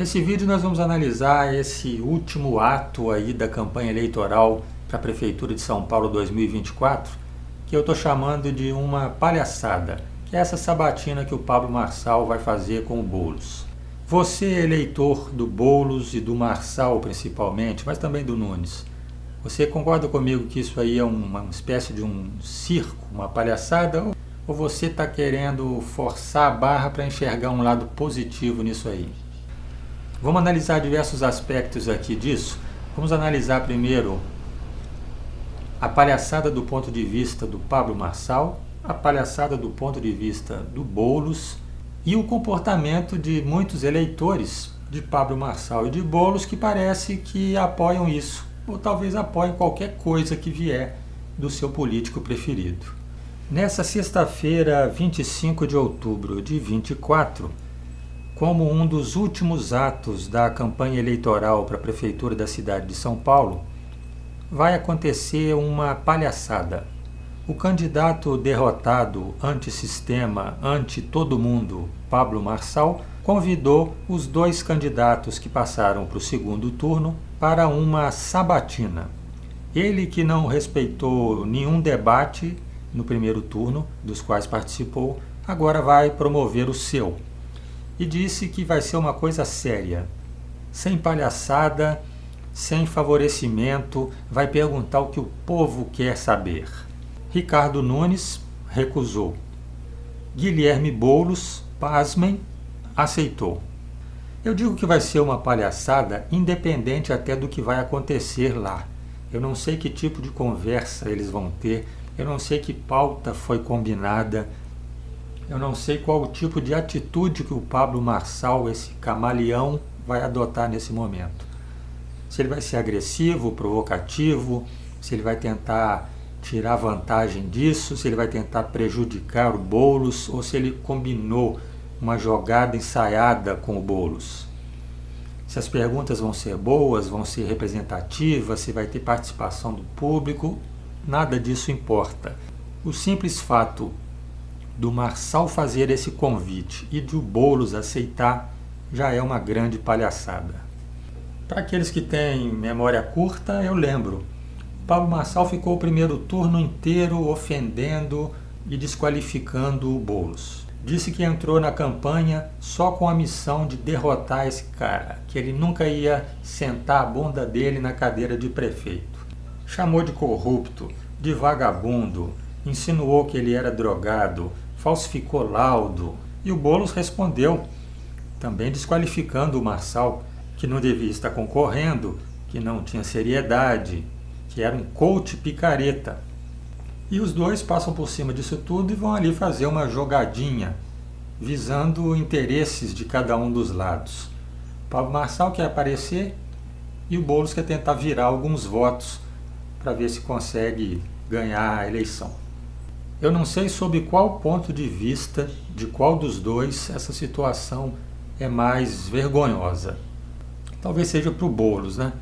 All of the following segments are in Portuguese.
Nesse vídeo nós vamos analisar esse último ato aí da campanha eleitoral para a Prefeitura de São Paulo 2024, que eu estou chamando de uma palhaçada, que é essa sabatina que o Pablo Marçal vai fazer com o Boulos. Você, eleitor do Boulos e do Marçal principalmente, mas também do Nunes, você concorda comigo que isso aí é uma espécie de um circo, uma palhaçada, ou você está querendo forçar a barra para enxergar um lado positivo nisso aí? Vamos analisar diversos aspectos aqui disso. Vamos analisar primeiro a palhaçada do ponto de vista do Pablo Marçal, a palhaçada do ponto de vista do Boulos e o comportamento de muitos eleitores de Pablo Marçal e de Boulos que parece que apoiam isso, ou talvez apoiem qualquer coisa que vier do seu político preferido. Nessa sexta-feira, 25 de outubro de 24, como um dos últimos atos da campanha eleitoral para a Prefeitura da cidade de São Paulo, vai acontecer uma palhaçada. O candidato derrotado, antissistema, anti-todo mundo, Pablo Marçal, convidou os dois candidatos que passaram para o segundo turno para uma sabatina. Ele, que não respeitou nenhum debate no primeiro turno, dos quais participou, agora vai promover o seu. E disse que vai ser uma coisa séria, sem palhaçada, sem favorecimento, vai perguntar o que o povo quer saber. Ricardo Nunes recusou. Guilherme Boulos, pasmem, aceitou. Eu digo que vai ser uma palhaçada independente até do que vai acontecer lá. Eu não sei que tipo de conversa eles vão ter, eu não sei que pauta foi combinada, eu não sei qual o tipo de atitude que o Pablo Marçal, esse camaleão, vai adotar nesse momento. Se ele vai ser agressivo, provocativo, se ele vai tentar tirar vantagem disso, se ele vai tentar prejudicar o Boulos, ou se ele combinou uma jogada ensaiada com o Boulos. Se as perguntas vão ser boas, vão ser representativas, se vai ter participação do público, nada disso importa. O simples fato do Marçal fazer esse convite e do Boulos aceitar já é uma grande palhaçada. Para aqueles que têm memória curta, eu lembro. Pablo Marçal ficou o primeiro turno inteiro ofendendo e desqualificando o Boulos. Disse que entrou na campanha só com a missão de derrotar esse cara, que ele nunca ia sentar a bunda dele na cadeira de prefeito. Chamou de corrupto, de vagabundo, insinuou que ele era drogado, falsificou laudo, e o Boulos respondeu, também desqualificando o Marçal, que não devia estar concorrendo, que não tinha seriedade, que era um coach picareta. E os dois passam por cima disso tudo e vão ali fazer uma jogadinha, visando interesses de cada um dos lados. Pablo Marçal quer aparecer e o Boulos quer tentar virar alguns votos para ver se consegue ganhar a eleição. Eu não sei sob qual ponto de vista, de qual dos dois, essa situação é mais vergonhosa. Talvez seja para o Boulos, né?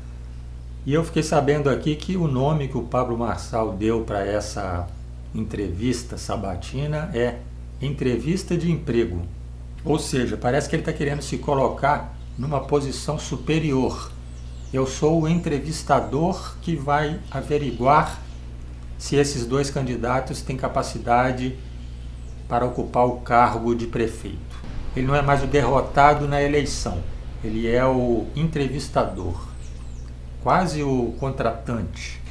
E eu fiquei sabendo aqui que o nome que o Pablo Marçal deu para essa entrevista sabatina é entrevista de emprego. Ou seja, parece que ele está querendo se colocar numa posição superior. Eu sou o entrevistador que vai averiguar se esses dois candidatos têm capacidade para ocupar o cargo de prefeito. Ele não é mais o derrotado na eleição, ele é o entrevistador, quase o contratante.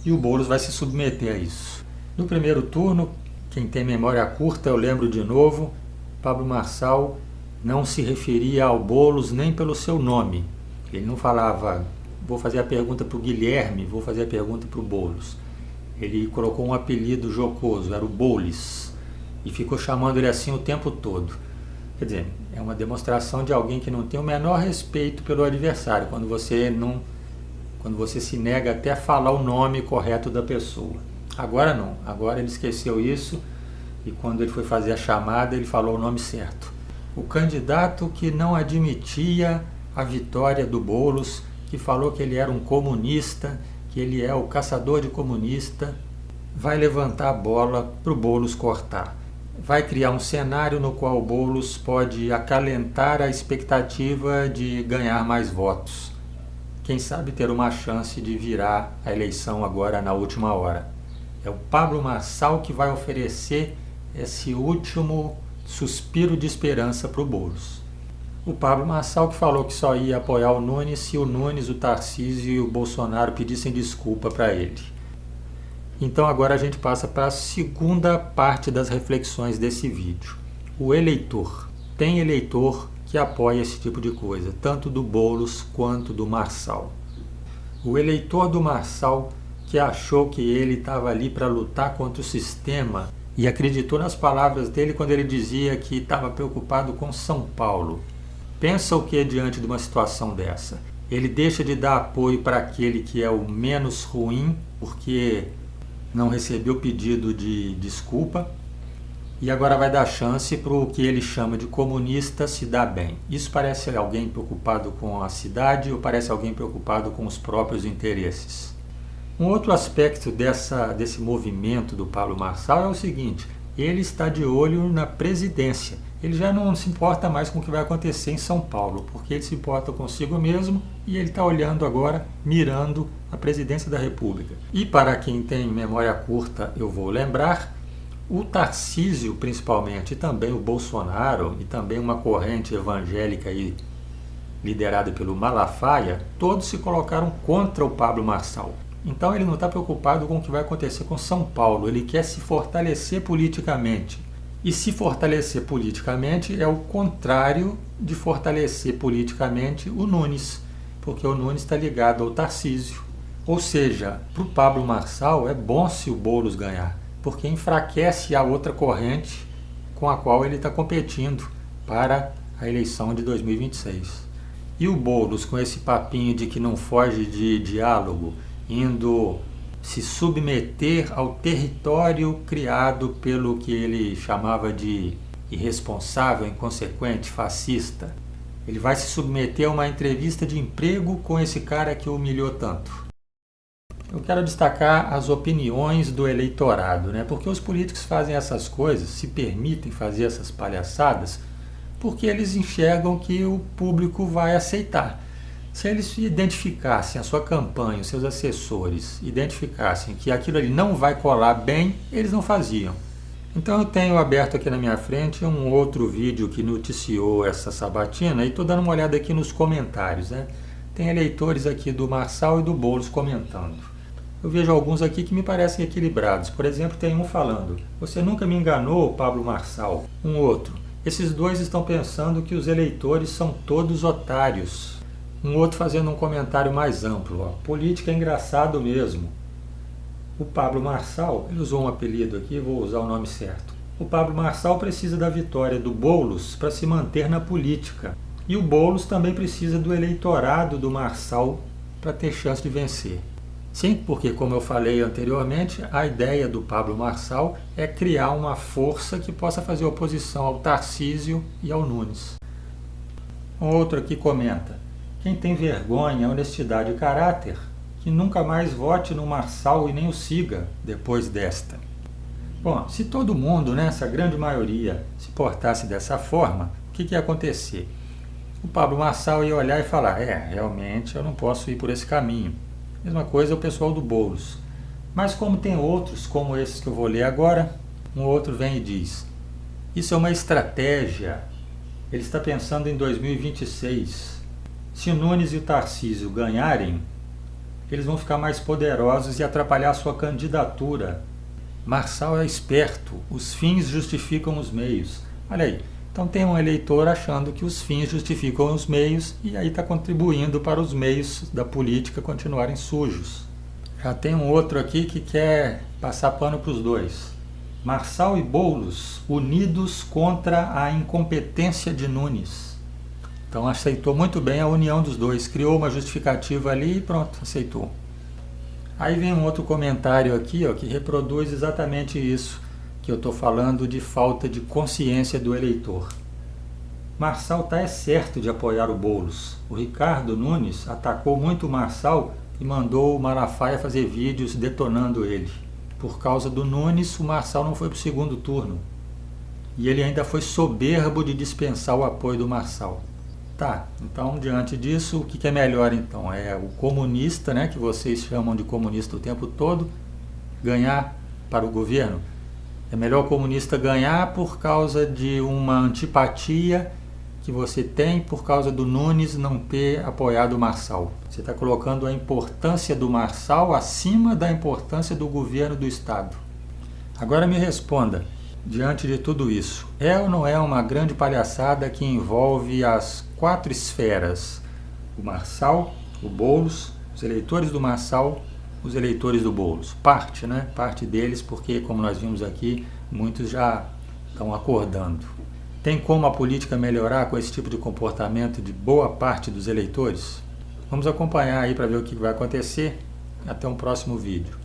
E o Boulos vai se submeter a isso. No primeiro turno, quem tem memória curta, eu lembro de novo, Pablo Marçal não se referia ao Boulos nem pelo seu nome. Ele não falava, vou fazer a pergunta para o Guilherme, vou fazer a pergunta para o Boulos. Ele colocou um apelido jocoso, era o Boulis, e ficou chamando ele assim o tempo todo. Quer dizer, é uma demonstração de alguém que não tem o menor respeito pelo adversário, quando você se nega até a falar o nome correto da pessoa. Agora não, agora ele esqueceu isso e quando ele foi fazer a chamada ele falou o nome certo. O candidato que não admitia a vitória do Boulos, que falou que ele era um comunista, que ele é o caçador de comunista, vai levantar a bola para o Boulos cortar. vai criar um cenário no qual o Boulos pode acalentar a expectativa de ganhar mais votos. Quem sabe ter uma chance de virar a eleição agora na última hora. É o Pablo Marçal que vai oferecer esse último suspiro de esperança para o Boulos. O Pablo Marçal que falou que só ia apoiar o Nunes se o Nunes, o Tarcísio e o Bolsonaro pedissem desculpa para ele. Então agora a gente passa para a segunda parte das reflexões desse vídeo. O eleitor. Tem eleitor que apoia esse tipo de coisa, tanto do Boulos quanto do Marçal. O eleitor do Marçal que achou que ele estava ali para lutar contra o sistema e acreditou nas palavras dele quando ele dizia que estava preocupado com São Paulo. Pensa o que diante de uma situação dessa? Ele deixa de dar apoio para aquele que é o menos ruim, porque não recebeu pedido de desculpa, e agora vai dar chance para o que ele chama de comunista se dar bem. Isso parece alguém preocupado com a cidade ou parece alguém preocupado com os próprios interesses? Um outro aspecto desse movimento do Pablo Marçal é o seguinte: ele está de olho na presidência. Ele já não se importa mais com o que vai acontecer em São Paulo, porque ele se importa consigo mesmo e ele está olhando agora, mirando a presidência da República. E para quem tem memória curta, eu vou lembrar, o Tarcísio principalmente, e também o Bolsonaro, e também uma corrente evangélica aí, liderada pelo Malafaia, todos se colocaram contra o Pablo Marçal. Então ele não está preocupado com o que vai acontecer com São Paulo, ele quer se fortalecer politicamente. E se fortalecer politicamente é o contrário de fortalecer politicamente o Nunes, porque o Nunes está ligado ao Tarcísio. Ou seja, para o Pablo Marçal é bom se o Boulos ganhar, porque enfraquece a outra corrente com a qual ele está competindo para a eleição de 2026. E o Boulos, com esse papinho de que não foge de diálogo, indo se submeter ao território criado pelo que ele chamava de irresponsável, inconsequente, fascista. Ele vai se submeter a uma entrevista de emprego com esse cara que o humilhou tanto. Eu quero destacar as opiniões do eleitorado, né? Porque os políticos fazem essas coisas, se permitem fazer essas palhaçadas, porque eles enxergam que o público vai aceitar. Se eles identificassem a sua campanha, os seus assessores, identificassem que aquilo ali não vai colar bem, eles não faziam. Então eu tenho aberto aqui na minha frente um outro vídeo que noticiou essa sabatina e estou dando uma olhada aqui nos comentários, né? Tem eleitores aqui do Marçal e do Boulos comentando. Eu vejo alguns aqui que me parecem equilibrados. Por exemplo, tem um falando: "Você nunca me enganou, Pablo Marçal." Um outro: "Esses dois estão pensando que os eleitores são todos otários." Um outro fazendo um comentário mais amplo: "Política é engraçado mesmo." O Pablo Marçal, ele usou um apelido aqui, vou usar o nome certo. O Pablo Marçal precisa da vitória do Boulos para se manter na política. E o Boulos também precisa do eleitorado do Marçal para ter chance de vencer. Sim, porque, como eu falei anteriormente, a ideia do Pablo Marçal é criar uma força que possa fazer oposição ao Tarcísio e ao Nunes. Um outro aqui comenta: "Quem tem vergonha, honestidade e caráter, que nunca mais vote no Marçal e nem o siga depois desta." Bom, se todo mundo, né, essa grande maioria, se portasse dessa forma, o que ia acontecer? O Pablo Marçal ia olhar e falar: realmente eu não posso ir por esse caminho. Mesma coisa o pessoal do Boulos. Mas como tem outros, como esses que eu vou ler agora, um outro vem e diz: "Isso é uma estratégia. Ele está pensando em 2026. Se o Nunes e o Tarcísio ganharem, eles vão ficar mais poderosos e atrapalhar a sua candidatura. Marçal é esperto, os fins justificam os meios." Olha aí, então tem um eleitor achando que os fins justificam os meios e aí está contribuindo para os meios da política continuarem sujos. Já tem um outro aqui que quer passar pano para os dois. "Marçal e Boulos unidos contra a incompetência de Nunes." Então aceitou muito bem a união dos dois, criou uma justificativa ali e pronto, aceitou. Aí vem um outro comentário aqui, que reproduz exatamente isso que eu estou falando de falta de consciência do eleitor. "Marçal está certo de apoiar o Boulos. O Ricardo Nunes atacou muito o Marçal e mandou o Malafaia fazer vídeos detonando ele. Por causa do Nunes, o Marçal não foi para o segundo turno." E ele ainda foi soberbo de dispensar o apoio do Marçal. Tá, então diante disso, o que é melhor então? É o comunista, né, que vocês chamam de comunista o tempo todo, ganhar para o governo? É melhor o comunista ganhar por causa de uma antipatia que você tem por causa do Nunes não ter apoiado o Marçal. Você está colocando a importância do Marçal acima da importância do governo do Estado. Agora me responda, diante de tudo isso, é ou não é uma grande palhaçada que envolve as 4 esferas? O Marçal, o Boulos, os eleitores do Marçal, os eleitores do Boulos. Parte, né? Parte deles, porque, como nós vimos aqui, muitos já estão acordando. Tem como a política melhorar com esse tipo de comportamento de boa parte dos eleitores? Vamos acompanhar aí para ver o que vai acontecer. Até um próximo vídeo.